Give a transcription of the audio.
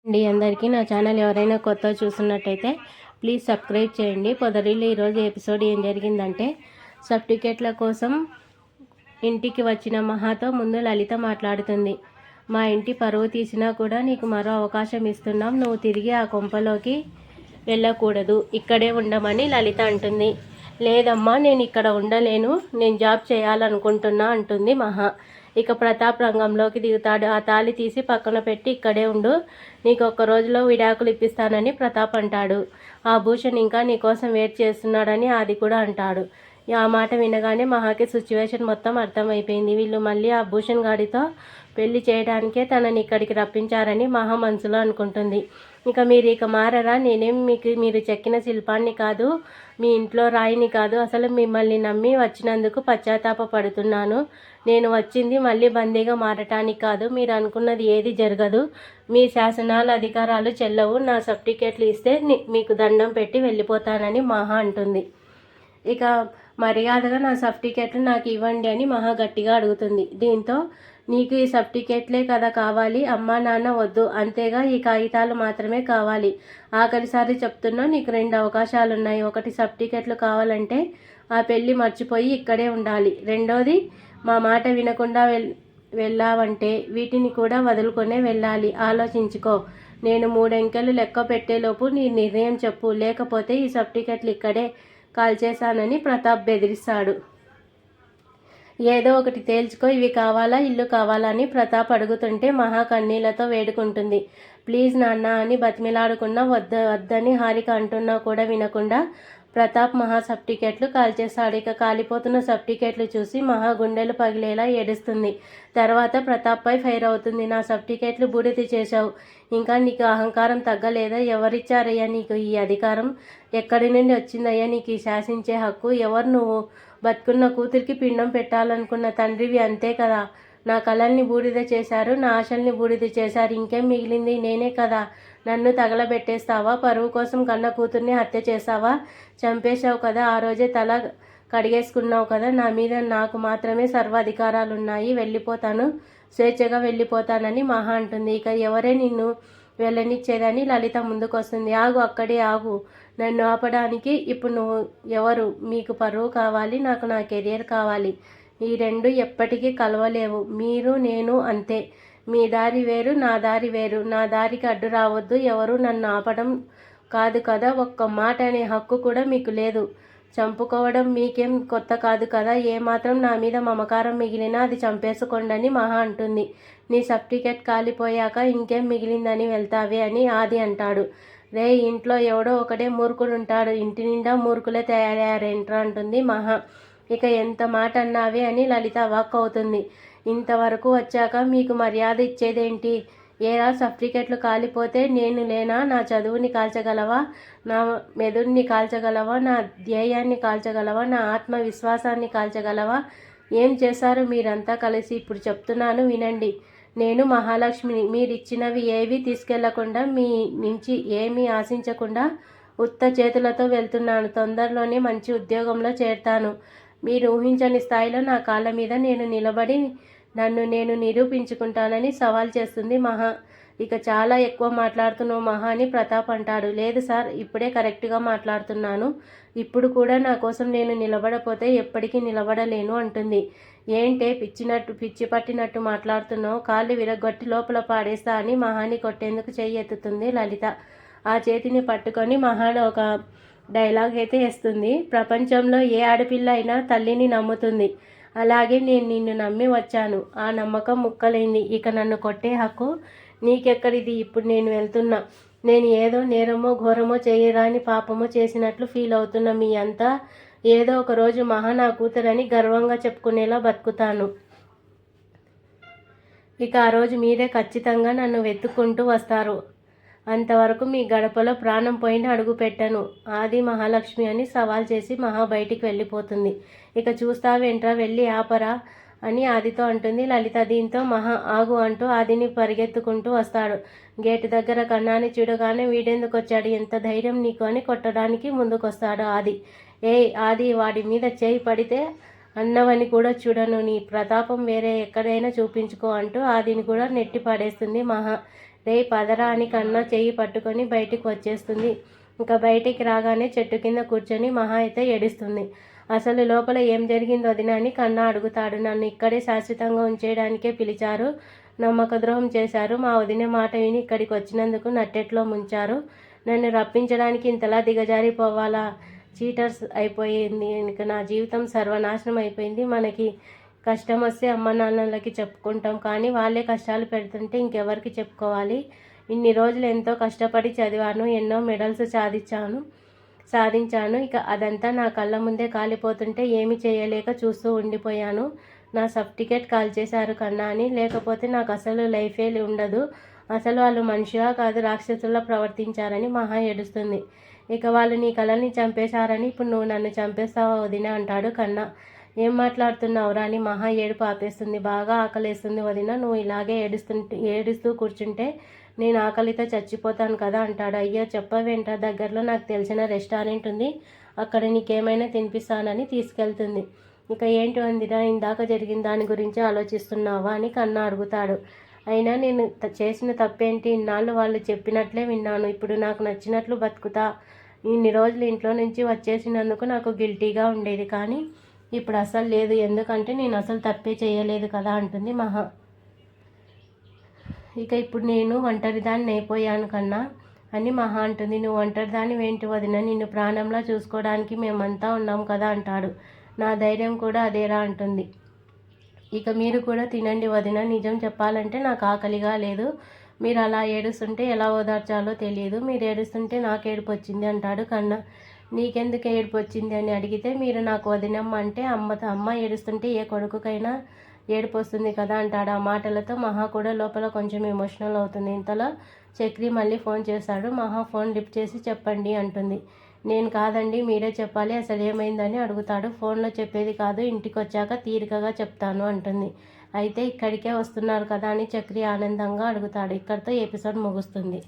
అండి అందరికీ నా ఛానల్ ఎవరైనా కొత్త చూస్తున్నట్టయితే ప్లీజ్ సబ్స్క్రైబ్ చేయండి. పొదరిల్లు ఈరోజు ఎపిసోడ్ ఏం జరిగిందంటే, సర్టిఫికేట్ల కోసం ఇంటికి వచ్చిన మహాతో ముందు లలిత మాట్లాడుతుంది. మా ఇంటి పరువు తీసినా కూడా నీకు మరో అవకాశం ఇస్తున్నాం, నువ్వు తిరిగి ఆ కొంపలోకి వెళ్ళకూడదు, ఇక్కడే ఉండమని లలిత అంటుంది. లేదమ్మా, నేను ఇక్కడ ఉండలేను, నేను జాబ్ చేయాలనుకుంటున్నా అంటుంది మహా. ఇక ప్రతాప్ రంగంలోకి దిగుతాడు. ఆ తాళి తీసి పక్కన పెట్టి ఇక్కడే ఉండు, నీకు ఒక్క రోజులో విడాకులు ఇప్పిస్తానని ప్రతాప్ అంటాడు. ఆ భూషణ్ ఇంకా నీకోసం వెయిట్ చేస్తున్నాడని ఆది కూడా అంటాడు. ఆ మాట వినగానే మహాకి సిచ్యువేషన్ మొత్తం అర్థమైపోయింది. వీళ్ళు మళ్ళీ ఆ భూషణ్ గాడితో పెళ్లి చేయడానికే తనని ఇక్కడికి రప్పించారని మహా మనసులో అనుకుంటుంది. ఇక మారరా, నేనేం మీరు చెక్కిన శిల్పాన్ని కాదు, మీ ఇంట్లో రాయిని కాదు, అసలు మిమ్మల్ని నమ్మి వచ్చినందుకు పశ్చాత్తాపడుతున్నాను. నేను వచ్చింది మళ్ళీ బందీగా మారటానికి కాదు, మీరు అనుకున్నది ఏది జరగదు, మీ శాసనాల అధికారాలు చెల్లవు, నా సర్టిఫికేట్లు ఇస్తే మీకు దండం పెట్టి వెళ్ళిపోతానని మహా అంటుంది. ఇక మర్యాదగా నా సర్టిఫికేట్లు నాకు ఇవ్వండి అని మహా గట్టిగా అడుగుతుంది. దీంతో నీకు ఈ సర్టిఫికేట్లే కదా కావాలి, అమ్మా నాన్న వద్దు, అంతేగా ఈ కాగితాలు మాత్రమే కావాలి. ఆఖరిసారి చెప్తున్నా, నీకు 2 అవకాశాలున్నాయి. ఒకటి, సర్టిఫికేట్లు కావాలంటే ఆ పెళ్ళి మర్చిపోయి ఇక్కడే ఉండాలి. రెండోది, మా మాట వినకుండా వెళ్ళావంటే వీటిని కూడా వదులుకొనే వెళ్ళాలి. ఆలోచించుకో. నేను 3 అంకెలు లెక్క పెట్టేలోపు నీ నిర్ణయం చెప్పు, లేకపోతే ఈ సర్టిఫికేట్లు ఇక్కడే కాల్చేశానని ప్రతాప్ బెదిరిస్తాడు. ఏదో ఒకటి తేల్చుకో, ఇవి కావాలా ఇల్లు కావాలా అని ప్రతాప్ అడుగుతుంటే మహా కన్నీళ్లతో వేడుకుంటుంది. ప్లీజ్ నాన్న అని బతిమిలాడుకున్నా వద్దని హారిక అంటున్నా కూడా వినకుండా ప్రతాప్ మహా సర్టిఫికేట్లు కాల్చేస్తాడు. ఇక కాలిపోతున్న సర్టిఫికేట్లు చూసి మహా గుండెలు పగిలేలా ఏడుస్తుంది. తర్వాత ప్రతాప్పై ఫైర్ అవుతుంది. నా సర్టిఫికేట్లు బూడిద చేశావు, ఇంకా నీకు అహంకారం తగ్గలేదా? ఎవరిచ్చారయ్యా నీకు ఈ అధికారం? ఎక్కడి నుండి వచ్చిందయ్యా నీకు ఈ శాసించే హక్కు? ఎవరు నువ్వు? బతుకున్న కూతురికి పిండం పెట్టాలనుకున్న తండ్రివి, అంతే కదా? నా కళల్ని బూడిద చేశారు, నా ఆశల్ని బూడిద చేశారు, ఇంకేం మిగిలింది? నేనే కదా. నన్ను తగలబెట్టేస్తావా? పరువు కోసం కన్న కూతుర్ని హత్య చేస్తావా? చంపేశావు కదా, ఆ రోజే తల కడిగేసుకున్నావు కదా. నా మీద నాకు మాత్రమే సర్వాధికారాలున్నాయి, వెళ్ళిపోతాను, స్వేచ్ఛగా వెళ్ళిపోతానని మహా అంటుంది. ఇక ఎవరే నిన్ను వెళ్ళనిచ్చేదని లలిత ముందుకొస్తుంది. ఆగు, అక్కడే ఆగు, నన్ను ఆపడానికి ఇప్పుడు నువ్వు ఎవరు? మీకు పరువు కావాలి, నాకు నా కెరియర్ కావాలి. ఈ రెండు ఎప్పటికీ కలవలేవు. మీరు నేను అంతే. మీ దారి వేరు, నా దారి వేరు. నా దారికి అడ్డు రావద్దు. ఎవరు నన్ను ఆపడం కాదు కదా, ఒక్క మాట అనే హక్కు కూడా మీకు లేదు. చంపుకోవడం మీకేం కొత్త కాదు కదా. ఏమాత్రం నా మీద మమకారం మిగిలినా అది చంపేసుకోండని మహా అంటుంది. నీ సర్టిఫికేట్ కాలిపోయాక ఇంకేం మిగిలిందని వెళ్తావే అని ఆది అంటాడు. రే, ఇంట్లో ఎవడో ఒకడే మూర్ఖుడుంటాడు, ఇంటి నిండా మూర్ఖులే తయారయ్యారేంట్రా అంటుంది మహా. ఇక ఎంత మాట అన్నావే అని లలిత వాక్ అవుతుంది. ఇంతవరకు వచ్చాక మీకు మర్యాద ఇచ్చేదేంటి? ఏరా, సర్టిఫికెట్లు కాలిపోతే నేను లేనా? నా చదువుని కాల్చగలవా? నా మెదుడిని కాల్చగలవా? నా ధ్యేయాన్ని కాల్చగలవా? నా ఆత్మవిశ్వాసాన్ని కాల్చగలవా? ఏం చేశారు మీరంతా కలిసి? ఇప్పుడు చెప్తున్నాను వినండి. నేను మహాలక్ష్మిని. మీరిచ్చినవి ఏవీ తీసుకెళ్లకుండా, మీ నుంచి ఏమీ ఆశించకుండా ఉత్త చేతులతో వెళ్తున్నాను. తొందరలోనే మంచి ఉద్యోగంలో చేరతాను. మీరు ఊహించని స్థాయిలో నా కాళ్ళ మీద నేను నిలబడి నన్ను నేను నిరూపించుకుంటానని సవాల్ చేస్తుంది మహా. ఇక చాలా ఎక్కువ మాట్లాడుతున్నావు మహా అని ప్రతాప్ అంటాడు. లేదు సార్, ఇప్పుడే కరెక్ట్గా మాట్లాడుతున్నాను. ఇప్పుడు కూడా నా కోసం నేను నిలబడపోతే ఎప్పటికీ నిలబడలేను అంటుంది. ఏంటే పిచ్చి పట్టినట్టు మాట్లాడుతున్నావు? కాళ్ళు విరగొట్టి లోపల పాడేస్తా అని మహాని కొట్టేందుకు చెయ్యి ఎత్తుతుంది లలిత. ఆ చేతిని పట్టుకొని మహాని ఒక డైలాగ్ అయితే వేస్తుంది. ప్రపంచంలో ఏ ఆడపిల్ల అయినా తల్లిని నమ్ముతుంది, అలాగే నేను నిన్ను నమ్మి వచ్చాను. ఆ నమ్మకం ముక్కలైంది. ఇక నన్ను కొట్టే హక్కు నీకెక్కడిది? ఇప్పుడు నేను వెళ్తున్నా. నేను ఏదో నేరమో ఘోరమో చేయరాని పాపమో చేసినట్లు ఫీల్ అవుతున్న మీ అంతా ఏదో ఒక రోజు మహా నా కూతురని గర్వంగా చెప్పుకునేలా బతుకుతాను. ఇక ఆ రోజు మీరే ఖచ్చితంగా నన్ను వెతుక్కుంటూ వస్తారు. అంతవరకు మీ గడపలో ప్రాణం పోయిన అడుగు పెట్టను. ఆది మహాలక్ష్మి అని సవాల్ చేసి మహా బయటికి వెళ్ళిపోతుంది. ఇక చూస్తావేంట్రా, వెళ్ళి ఆపరా అని ఆదితో అంటుంది లలిత. దీంతో మహా ఆగు అంటూ ఆదిని పరిగెత్తుకుంటూ వస్తాడు. గేటు దగ్గర కన్నాని చూడగానే వీడెందుకు వచ్చాడు, ఎంత ధైర్యం నీకు అని కొట్టడానికి ముందుకొస్తాడు ఆది. ఏయ్ ఆది, వాడి మీద చేయి పడితే అన్నవని కూడా చూడను, నీ ప్రతాపం వేరే ఎక్కడైనా చూపించుకో అంటూ ఆదిని కూడా నెట్టి పడేస్తుంది మహా. రే పదరా అని కన్నా చెయ్యి పట్టుకొని బయటికి వచ్చేస్తుంది. ఇంకా బయటికి రాగానే చెట్టు కింద కూర్చొని మహా అయితే ఏడుస్తుంది. అసలు లోపల ఏం జరిగిందో వదినా అని కన్నా అడుగుతాడు. నన్ను ఇక్కడే శాశ్వతంగా ఉంచేయడానికే పిలిచారు, నమ్మక ద్రోహం చేశారు. మా వదిన మాట విని ఇక్కడికి వచ్చినందుకు నట్టెట్లో ముంచారు. నన్ను రప్పించడానికి ఇంతలా దిగజారిపోవాలా? చీటర్స్ అయిపోయింది. ఇంక నా జీవితం సర్వనాశనం అయిపోయింది. మనకి కష్టం వస్తే అమ్మ నాన్నలకి చెప్పుకుంటాం, కానీ వాళ్ళే కష్టాలు పెడుతుంటే ఇంకెవరికి చెప్పుకోవాలి? ఇన్ని రోజులు ఎంతో కష్టపడి చదివాను, ఎన్నో మెడల్స్ సాధించాను. ఇక అదంతా నా కళ్ళ ముందే కాలిపోతుంటే ఏమీ చేయలేక చూస్తూ ఉండిపోయాను. నా సర్టిఫికేట్ కాల్చేశారు కన్నా అని, లేకపోతే నాకు అసలు లైఫే ఉండదు. అసలు వాళ్ళు మనిషిలా కాదు రాక్షసులా ప్రవర్తించారని మహా ఏడుస్తుంది. ఇక వాళ్ళు నీ కళల్ని చంపేశారని ఇప్పుడు నువ్వు నన్ను చంపేస్తావా వదిన అంటాడు కన్నా. ఏం మాట్లాడుతున్నావురా అని మహా ఏడుపు ఆపేస్తుంది. బాగా ఆకలేస్తుంది వదిన, నువ్వు ఇలాగే ఏడుస్తూ కూర్చుంటే నేను ఆకలితో చచ్చిపోతాను కదా అంటాడు. అయ్యో చెప్పవేంట, దగ్గరలో నాకు తెలిసిన రెస్టారెంట్ ఉంది, అక్కడ నీకేమైనా తినిపిస్తానని తీసుకెళ్తుంది. ఇక ఏంటి వదిన, ఇందాక జరిగిన దాని గురించి ఆలోచిస్తున్నావా అని కన్నా అడుగుతాడు. అయినా నేను చేసిన తప్పేంటి? ఇన్నాళ్ళు వాళ్ళు చెప్పినట్లే విన్నాను. ఇప్పుడు నాకు నచ్చినట్లు బతుకుతా. ఇన్ని రోజులు ఇంట్లో నుంచి వచ్చేసినందుకు నాకు గిల్టీగా ఉండేది, కానీ ఇప్పుడు అసలు లేదు. ఎందుకంటే నేను అసలు తప్పే చేయలేదు కదా అంటుంది మహా. ఇక ఇప్పుడు నేను ఒంటరిదాన్ని అయిపోయాను కన్నా అని మహా అంటుంది. నువ్వు ఒంటరిదాన్ని ఏంటి వదిన, నిన్ను ప్రాణంలా చూసుకోవడానికి మేమంతా ఉన్నాం కదా అంటాడు. నా ధైర్యం కూడా అదేరా అంటుంది. ఇక మీరు కూడా తినండి వదిన, నిజం చెప్పాలంటే నాకు ఆకలిగా లేదు. మీరు అలా ఏడుస్తుంటే ఎలా ఓదార్చాలో తెలియదు. మీరు ఏడుస్తుంటే నాకు ఏడుపు వచ్చింది అంటాడు కన్నా. నీకెందుకు ఏడుపు వచ్చింది అని అడిగితే, మీరు నాకు వదినమ్మ అంటే అమ్మ ఏడుస్తుంటే ఏ కొడుకుకైనా ఏడుపు వస్తుంది కదా అంటాడు. ఆ మాటలతో మహా కూడా లోపల కొంచెం ఎమోషనల్ అవుతుంది. ఇంతలో చక్రి మళ్ళీ ఫోన్ చేశాడు. మహా ఫోన్ లిఫ్ట్ చేసి చెప్పండి అంటుంది. నేను కాదండి, మీరే చెప్పాలి, అసలు ఏమైందని అడుగుతాడు. ఫోన్లో చెప్పేది కాదు, ఇంటికి వచ్చాక తీరికగా చెప్తాను అంటుంది. అయితే ఇక్కడికే వస్తున్నారు కదా అని చక్రి ఆనందంగా అడుగుతాడు. ఇక్కడితో ఎపిసోడ్ ముగుస్తుంది.